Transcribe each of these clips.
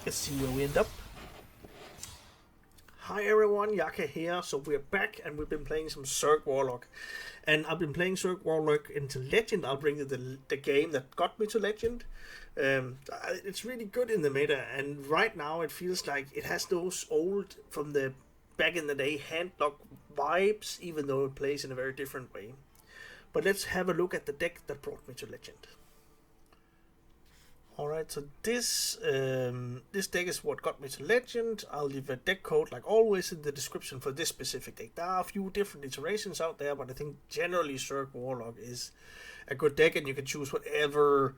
Let's see where we end up. Hi everyone, Yacca here. So we're back and we've been playing some ZERG Warlock. And I've been playing ZERG Warlock into Legend. I'll bring you the game that got me to Legend. It's really good in the meta, and right now it feels like it has those old, from the back in the day, handlock vibes, even though it plays in a very different way. But let's have a look at the deck that brought me to Legend. Alright, so this deck is what got me to Legend. I'll leave a deck code, like always, in the description for this specific deck. There are a few different iterations out there, but I think generally ZERG Warlock is a good deck, and you can choose whatever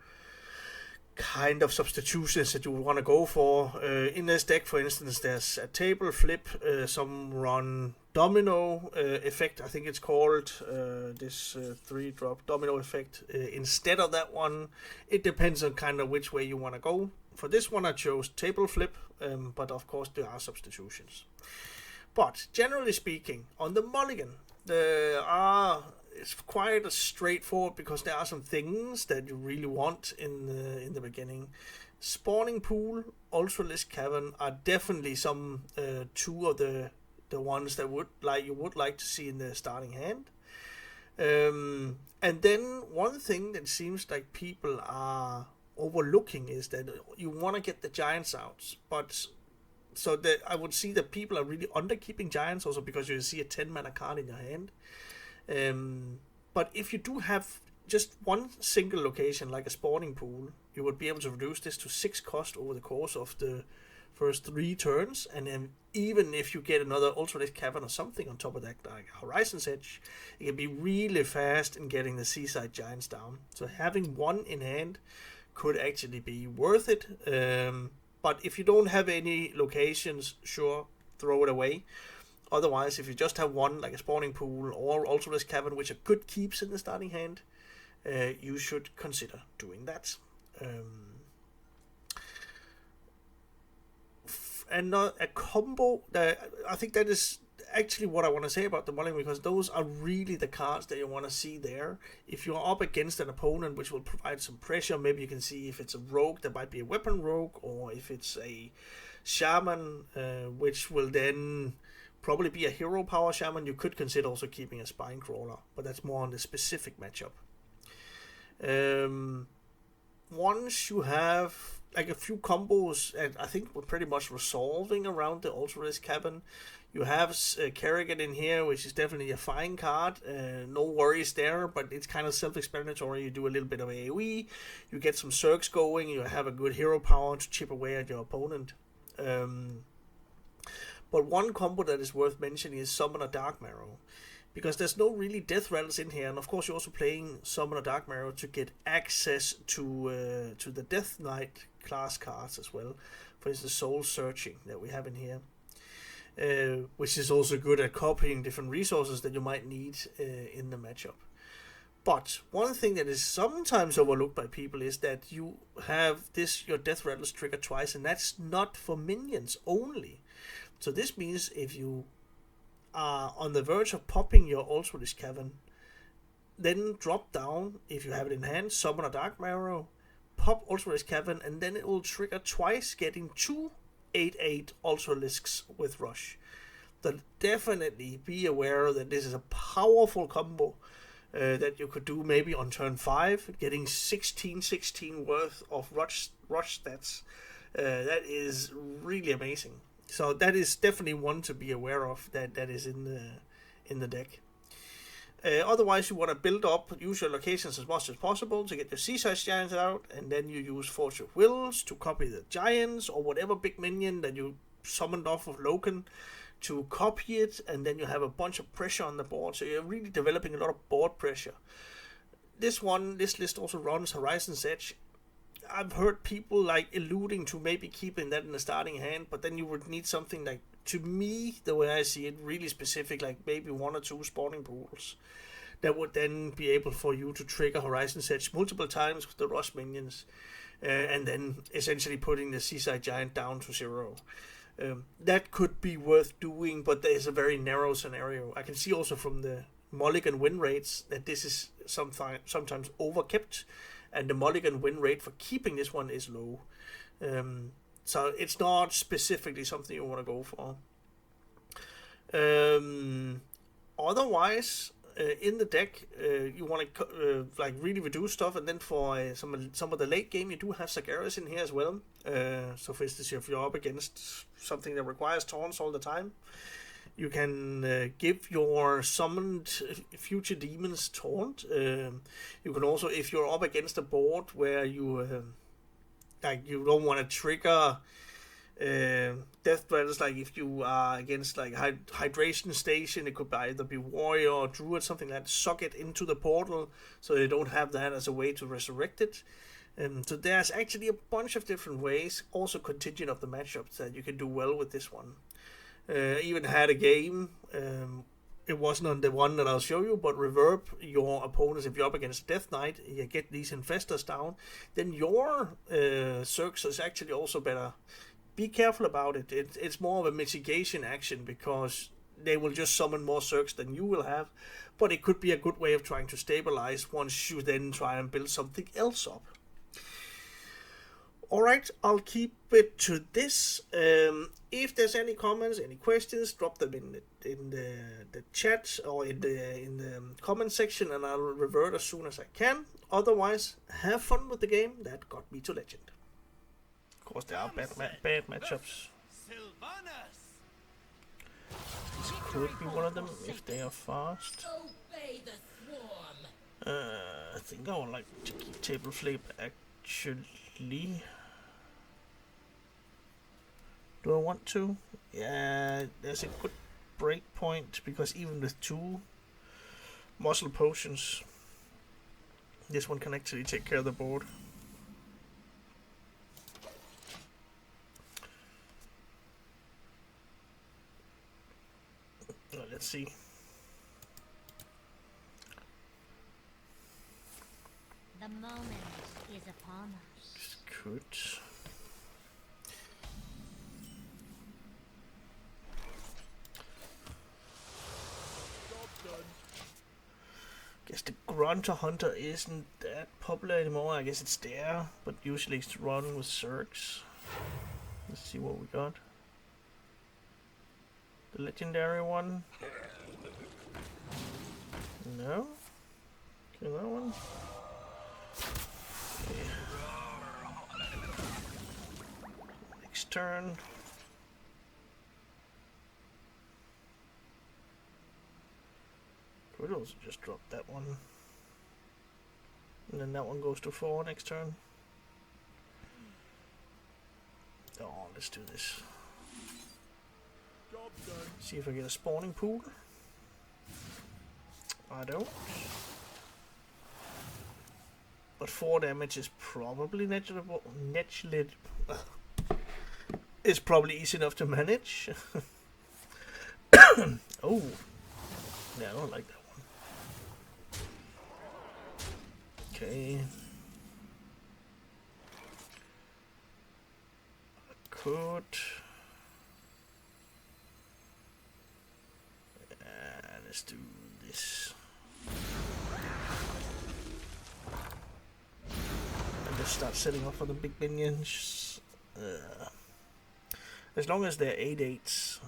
kind of substitutions that you would want to go for. In this deck, for instance, there's a table flip, some run domino effect, I think it's called, this 3-drop domino effect. Instead of that one, it depends on kind of which way you want to go. For this one I chose table flip, but of course there are substitutions. But generally speaking, on the mulligan, it's quite straightforward, because there are some things that you really want in the beginning. Spawning Pool, Ultralisk Cavern are definitely some two of the ones that you would like to see in the starting hand. And then one thing that seems like people are overlooking is that you want to get the giants out, but so that I would see that people are really underkeeping giants, also because you see a 10 mana card in your hand. But if you do have just one single location, like a spawning pool, you would be able to reduce this to 6 cost over the course of the first 3 turns, and then even if you get another Ultralisk Cavern or something on top of that, like Horizon's Edge, it can be really fast in getting the Seaside Giants down. So having one in hand could actually be worth it. But if you don't have any locations, sure, throw it away. Otherwise, if you just have one, like a spawning pool or Ultralisk Cavern, which are good keeps in the starting hand, you should consider doing that. And a combo, I think that is actually what I want to say about the mulligan, because those are really the cards that you want to see there. If you're up against an opponent which will provide some pressure, maybe you can see if it's a rogue, that might be a weapon rogue, or if it's a shaman, which will then probably be a hero power shaman. You could consider also keeping a spine crawler, but that's more on the specific matchup. Once you have like a few combos, and I think we're pretty much resolving around the Ultralisk Cavern. You have Kerrigan in here, which is definitely a fine card. No worries there, but it's kind of self-explanatory. You do a little bit of AoE, you get some Zergs going, you have a good hero power to chip away at your opponent. But one combo that is worth mentioning is Summon a Dark Marrow, because there's no really death rattles in here, and of course you're also playing Summon a Dark Marrow to get access to the Death Knight class cards as well. For instance, Soul Searching that we have in here, which is also good at copying different resources that you might need in the matchup. But one thing that is sometimes overlooked by people is that you have your Death Rattles trigger twice, and that's not for minions only. So this means if you are on the verge of popping your Ultralisk Cavern, then drop down, if you have it in hand, Summon a Dark Marrow, pop Ultralisk Cavern, and then it will trigger twice, getting 2 8/8 Ultralisks with Rush. So definitely be aware that this is a powerful combo that you could do maybe on turn 5, getting 16 worth of Rush stats. That is really amazing. So that is definitely one to be aware of, that is in the deck. Otherwise, you want to build up, use your locations as much as possible to get your Seaside Giants out, and then you use Force of Wills to copy the Giants, or whatever big minion that you summoned off of Loken to copy it, and then you have a bunch of pressure on the board, so you're really developing a lot of board pressure. This list also runs Horizon's Edge. I've heard people like alluding to maybe keeping that in the starting hand, but then you would need something like, to me, the way I see it, really specific, like maybe 1 or 2 spawning pools that would then be able for you to trigger Horizon's Edge multiple times with the Rush minions, and then essentially putting the Seaside Giant down to 0. That could be worth doing, but there's a very narrow scenario. I can see also from the mulligan win rates that this is sometimes overkept, and the mulligan win rate for keeping this one is low. So it's not specifically something you want to go for. Otherwise, in the deck, you want to like really reduce stuff, and then for some of the late game, you do have Sagaras in here as well. So for instance, if you're up against something that requires taunts all the time, you can give your summoned future demons taunt. You can also, if you're up against a board where you like you don't want to trigger death battles, like if you are against like hydration station, it could either be warrior or druid, something like that, suck it into the portal so they don't have that as a way to resurrect it. So there's actually a bunch of different ways, also contingent of the matchups, that you can do well with this one. Even had a game, it wasn't on the one that I'll show you, but reverb your opponents. If you're up against Death Knight, you get these infestors down, then your Zergs is actually also better. Be careful about it. It's more of a mitigation action, because they will just summon more Zergs than you will have, but it could be a good way of trying to stabilize once you then try and build something else up. Alright, I'll keep it to this. If there's any comments, any questions, drop them in the chat or in the comment section, and I'll revert as soon as I can. Otherwise, have fun with the game that got me to Legend. Of course, there are bad matchups. This could be one of them if they are fast. I think I would like to keep table flip actually. Do I want to? Yeah, there's a good break point, because even with 2 muscle potions, this one can actually take care of the board. Let's see. The moment is upon us. This could. Guess the Grunter Hunter isn't that popular anymore. I guess it's there, but usually it's run with Zergs. Let's see what we got. The legendary one. No? Okay, that one. Okay. Next turn. Could also just drop that one. And then that one goes to 4 next turn. Oh, let's do this. See if I get a spawning pool. I don't. But 4 damage is probably negligible. It's probably easy enough to manage. Oh. Yeah, I don't like that one. Okay. I could. Let's do this. And just start setting up for the big minions. As long as they're 8/8s,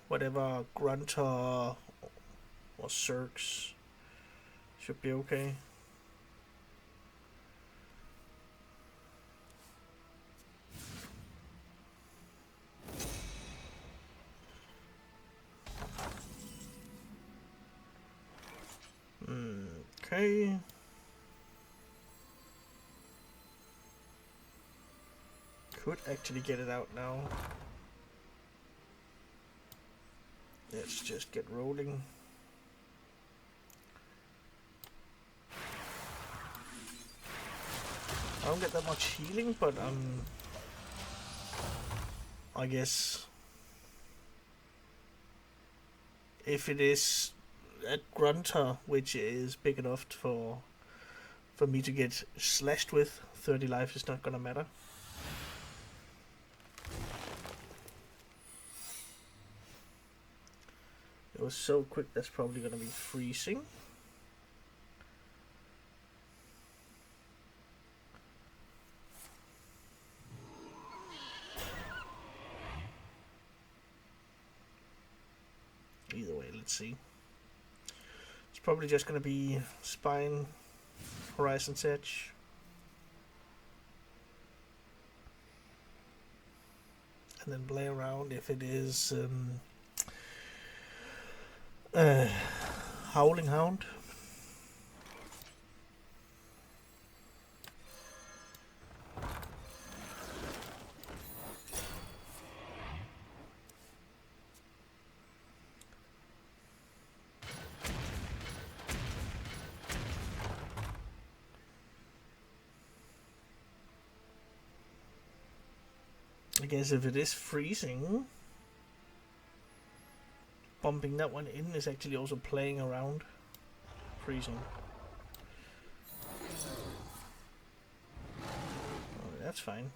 whatever Grunter or Zergs should be okay. Okay. Could actually get it out now. Let's just get rolling. I don't get that much healing, but I guess if it is a Grunter, which is big enough for me to get slashed with, 30 life is not gonna matter. It was so quick, that's probably gonna be freezing. let's see. It's probably just gonna be Spine, Horizon's Edge. And then play around if it is Howling Hound. I guess if it is freezing, bumping that one in is actually also playing around freezing. Oh, that's fine.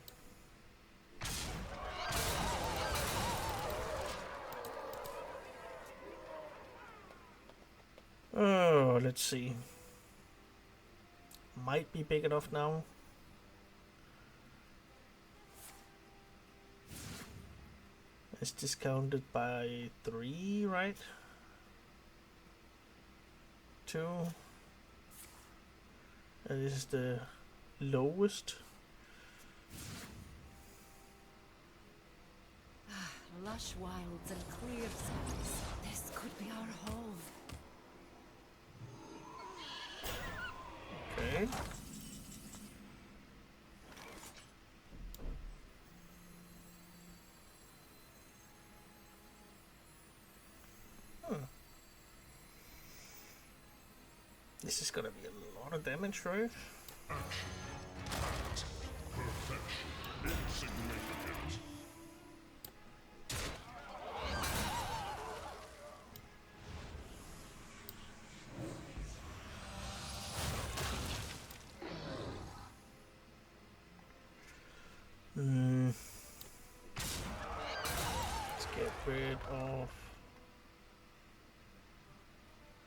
Oh, let's see. Might be big enough now. It's discounted by 3, right? 2. And this is the lowest. Lush wilds and clear skies. This could be our home. Okay. This is gonna be a lot of damage, right? Let's get rid of,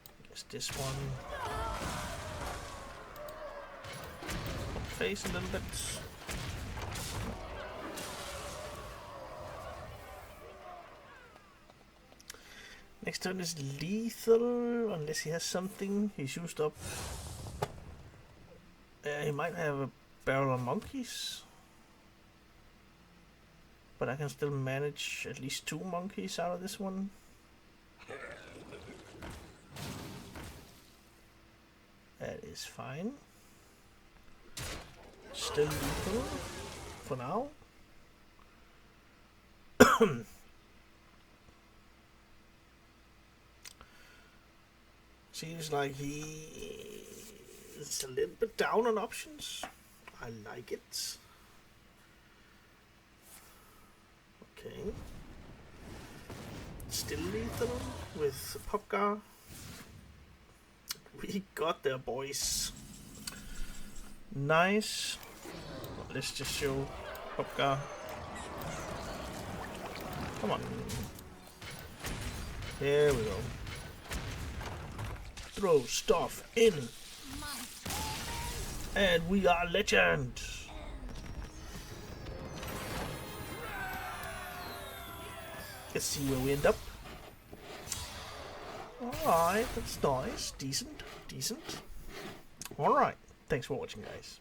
I guess, this one. Face a little bit. Next turn is lethal, unless he has something. He's used up. He might have a barrel of monkeys. But I can still manage at least 2 monkeys out of this one. That is fine. Still lethal for now. Seems like he is a little bit down on options. I like it. Okay. Still lethal with Popgar. We got there, boys. Nice. Let's just show Popgar. Come on. There we go. Throw stuff in. And we are legend. Let's see where we end up. Alright, that's nice. Decent. Alright. Thanks for watching, guys.